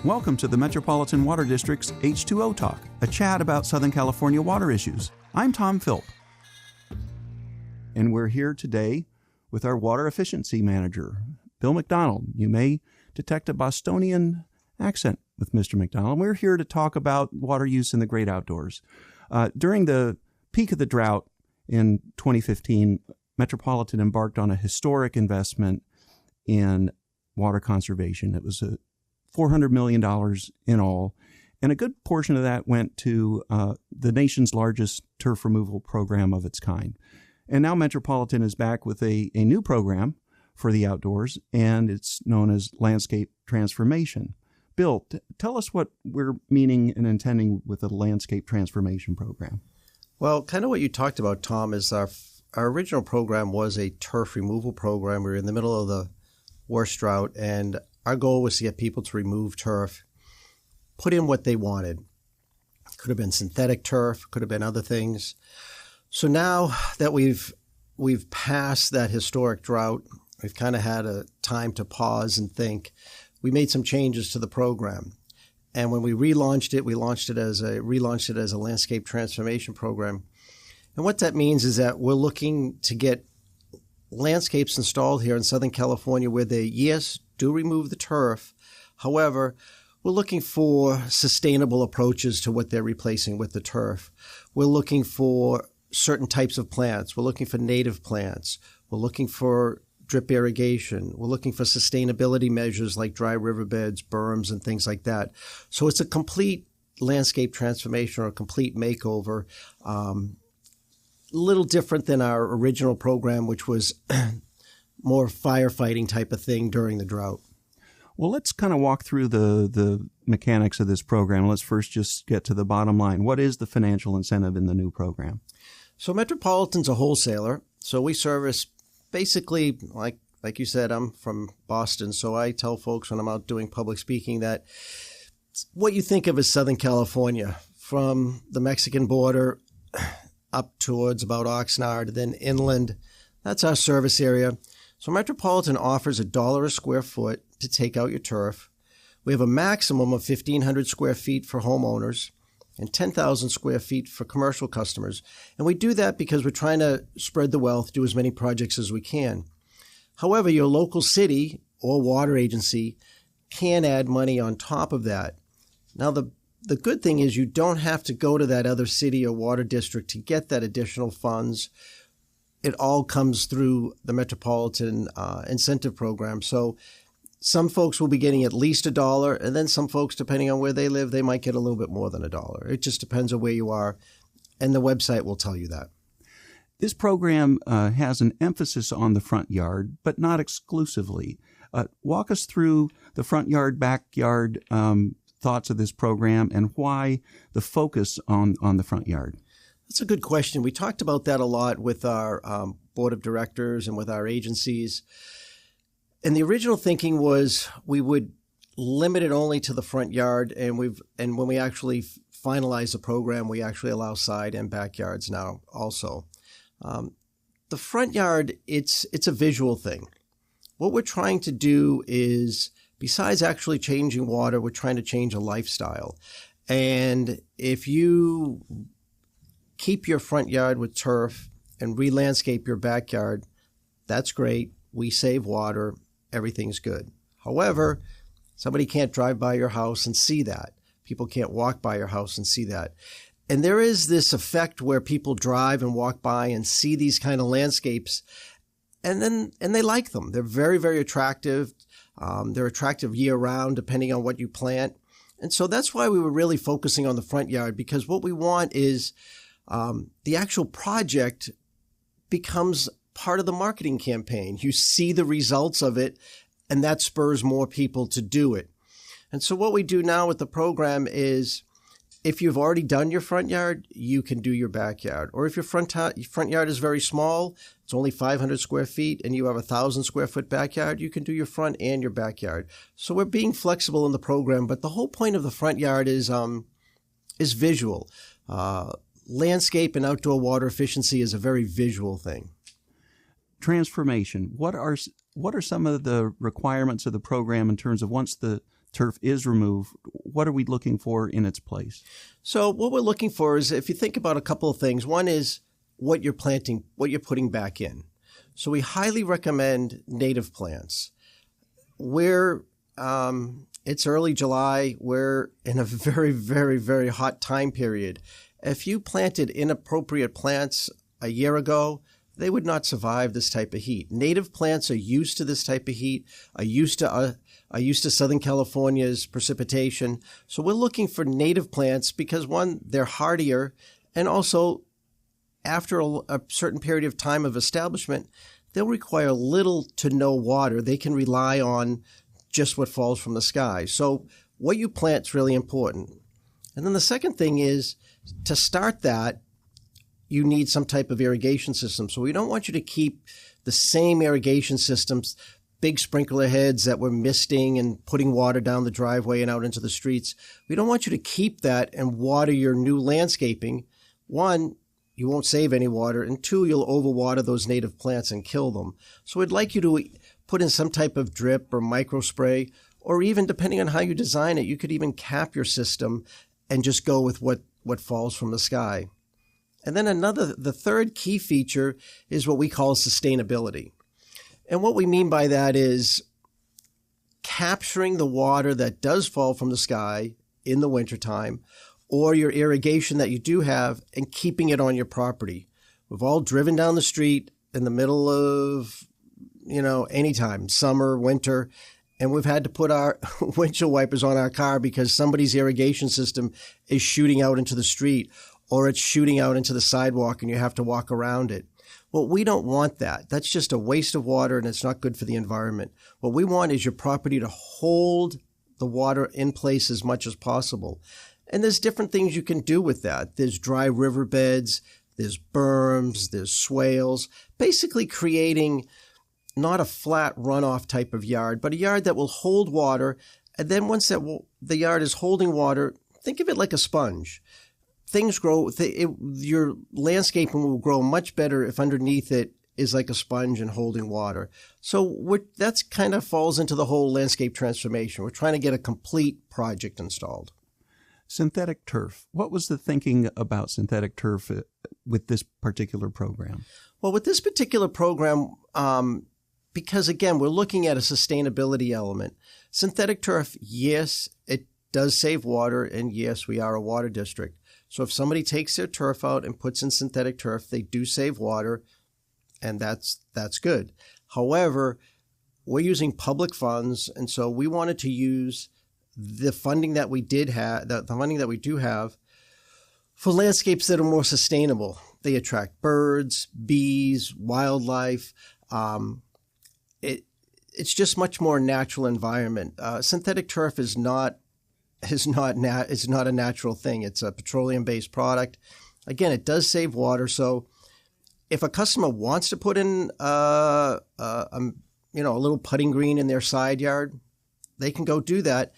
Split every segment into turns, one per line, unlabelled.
Welcome to the Metropolitan Water District's H2OTalk, a chat about Southern California water issues. I'm Tom Philp, and we're here today with our water efficiency manager, Bill McDonnell. You may detect a Bostonian accent with Mr. McDonnell. We're here to talk about water use in the great outdoors. During the peak of the drought in 2015, Metropolitan embarked on a historic investment in water conservation. It was $400 million in all, and a good portion of that went to the nation's largest turf removal program of its kind. And now Metropolitan is back with a new program for the outdoors, and it's known as landscape transformation. Bill, tell us what we're meaning and intending with the landscape transformation program.
Well, kind of what you talked about, Tom, is our original program was a turf removal program. We were in the middle of the worst drought, and our goal was to get people to remove turf, put in what they wanted. Could have been synthetic turf, could have been other things. So now that we've passed that historic drought, we've kind of had a time to pause and think. We made some changes to the program. And when we relaunched it, we relaunched it as a landscape transformation program. And what that means is that we're looking to get landscapes installed here in Southern California where they, yes, do remove the turf. However, we're looking for sustainable approaches to what they're replacing with the turf. We're looking for certain types of plants. We're looking for native plants. We're looking for drip irrigation. We're looking for sustainability measures like dry riverbeds, berms, and things like that. So it's a complete landscape transformation or a complete makeover. A little different than our original program, which was more firefighting type of thing during the drought.
Well, let's kind of walk through the mechanics of this program. Let's first just get to the bottom line. What is the financial incentive in the new program?
So Metropolitan's a wholesaler. So we service basically, like you said, I'm from Boston. So I tell folks when I'm out doing public speaking that what you think of as Southern California, from the Mexican border up towards about Oxnard, then inland, that's our service area. So Metropolitan offers $1 a square foot to take out your turf. We have a maximum of 1,500 square feet for homeowners and 10,000 square feet for commercial customers. And we do that because we're trying to spread the wealth, do as many projects as we can. However, your local city or water agency can add money on top of that. Now, the good thing is you don't have to go to that other city or water district to get that additional funds. It all comes through the Metropolitan incentive program. So some folks will be getting at least $1, and then some folks, depending on where they live, they might get a little bit more than $1. It just depends on where you are, and the website will tell you that.
This program has an emphasis on the front yard, but not exclusively. Walk us through the front yard, backyard thoughts of this program and why the focus on the front yard.
That's a good question. We talked about that a lot with our board of directors and with our agencies. And the original thinking was we would limit it only to the front yard, and when we actually finalize the program, we actually allow side and backyards now also. The front yard, it's a visual thing. What we're trying to do is, besides actually changing water, we're trying to change a lifestyle. And if you keep your front yard with turf and re-landscape your backyard, that's great. We save water. Everything's good. However, somebody can't drive by your house and see that. People can't walk by your house and see that. And there is this effect where people drive and walk by and see these kind of landscapes, and they like them. They're very, very attractive. They're attractive year-round, depending on what you plant. And so that's why we were really focusing on the front yard, because what we want is the actual project becomes part of the marketing campaign. You see the results of it, and that spurs more people to do it. And so what we do now with the program is, if you've already done your front yard, you can do your backyard. Or if your front yard is very small, it's only 500 square feet, and you have a 1,000 square foot backyard, you can do your front and your backyard. So we're being flexible in the program, but the whole point of the front yard is visual. Landscape and outdoor water efficiency is a very visual thing.
Transformation. What are some of the requirements of the program in terms of once the turf is removed, what are we looking for in its place?
So what we're looking for is, if you think about a couple of things, one is what you're planting, what you're putting back in. So we highly recommend native plants. It's early July. We're in a very, very, very hot time period. If you planted inappropriate plants a year ago, they would not survive this type of heat. Native plants are used to this type of heat, are used to Southern California's precipitation. So we're looking for native plants because, one, they're hardier, and also after a certain period of time of establishment, they'll require little to no water. They can rely on just what falls from the sky. So what you plant is really important. And then the second thing is, to start that, you need some type of irrigation system. So we don't want you to keep the same irrigation systems, big sprinkler heads that were misting and putting water down the driveway and out into the streets. We don't want you to keep that and water your new landscaping. One, you won't save any water, and two, you'll overwater those native plants and kill them. So we'd like you to put in some type of drip or micro spray, or even, depending on how you design it, you could even cap your system and just go with what falls from the sky. And then the third key feature is what we call sustainability. And what we mean by that is capturing the water that does fall from the sky in the wintertime, or your irrigation that you do have, and keeping it on your property. We've all driven down the street in the middle of, any time, summer, winter, and we've had to put our windshield wipers on our car because somebody's irrigation system is shooting out into the street, or it's shooting out into the sidewalk and you have to walk around it. Well, we don't want that. That's just a waste of water, and it's not good for the environment. What we want is your property to hold the water in place as much as possible. And there's different things you can do with that. There's dry riverbeds, there's berms, there's swales, basically creating not a flat runoff type of yard, but a yard that will hold water. And then once the yard is holding water, think of it like a sponge. Things grow, your landscaping will grow much better if underneath it is like a sponge and holding water. So that's kind of falls into the whole landscape transformation. We're trying to get a complete project installed.
Synthetic turf. What was the thinking about synthetic turf with this particular program?
Well, with this particular program, because again, we're looking at a sustainability element. Synthetic turf, yes, it does save water, and yes, we are a water district. So if somebody takes their turf out and puts in synthetic turf, they do save water, and that's good. However, we're using public funds, and so we wanted to use the funding that we did have, the funding that we do have, for landscapes that are more sustainable. They attract birds, bees, wildlife. It's just much more natural environment. Synthetic turf is not a natural thing. It's a petroleum-based product. Again, it does save water. So if a customer wants to put in a little putting green in their side yard, they can go do that,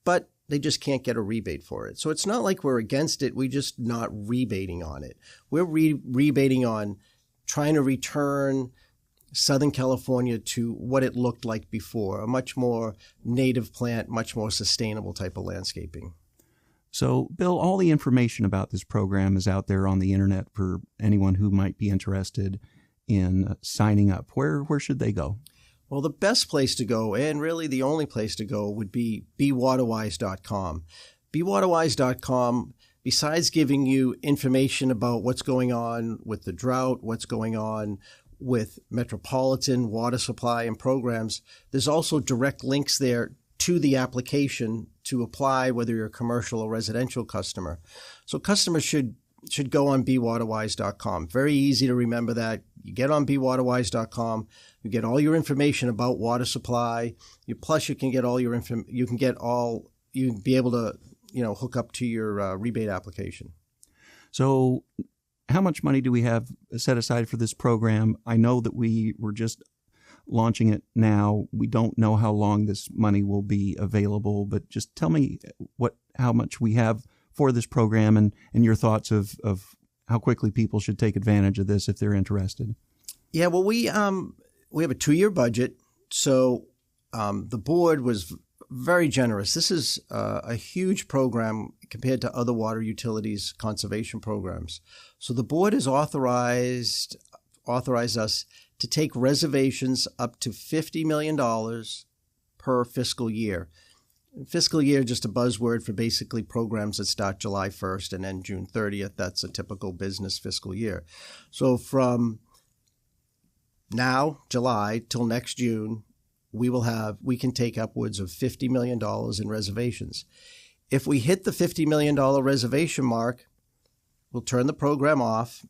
but they just can't get a rebate for it. So it's not like we're against it. We're just not rebating on it. We're rebating on trying to return Southern California to what it looked like before, a much more native plant, much more sustainable type of landscaping.
So, Bill, all the information about this program is out there on the internet for anyone who might be interested in signing up. Where should they go?
Well, the best place to go, and really the only place to go, would be bewaterwise.com. Bewaterwise.com, besides giving you information about what's going on with the drought, what's going on with Metropolitan water supply and programs, there's also direct links there to the application to apply, whether you're a commercial or residential customer. So customers should go on bewaterwise.com. Very easy to remember that. You get on bewaterwise.com, you get all your information about water supply. Plus, you can get all your you can be able to hook up to your rebate application.
So, how much money do we have set aside for this program? I know that we were just launching it now. We don't know how long this money will be available, but just tell me how much we have for this program and your thoughts of how quickly people should take advantage of this if they're interested.
Yeah, well, we have a 2-year budget. So the board was very generous. This is a huge program compared to other water utilities conservation programs. So the board has authorized us to take reservations up to $50 million per fiscal year. Fiscal year, just a buzzword for basically programs that start July 1st and end June 30th. That's a typical business fiscal year. So from now, July, till next June, we can take upwards of $50 million in reservations. If we hit the $50 million reservation mark, we'll turn the program off.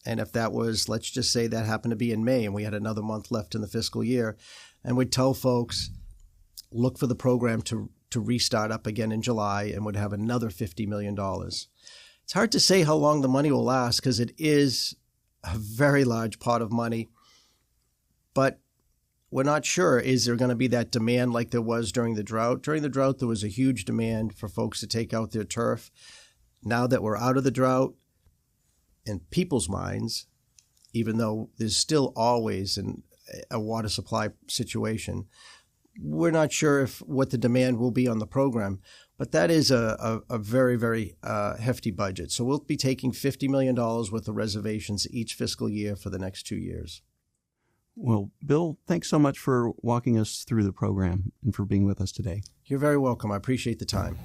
And if that was, let's just say that happened to be in May and we had another month left in the fiscal year, and we'd tell folks, look for the program to restart up again in July, and would have another $50 million. It's hard to say how long the money will last because it is a very large pot of money, but we're not sure. Is there going to be that demand like there was during the drought? During the drought, there was a huge demand for folks to take out their turf. Now that we're out of the drought, in people's minds, even though there's still always a water supply situation, we're not sure what the demand will be on the program. But that is a very, very hefty budget. So we'll be taking $50 million worth of reservations each fiscal year for the next 2 years.
Well, Bill, thanks so much for walking us through the program and for being with us today.
You're very welcome. I appreciate the time.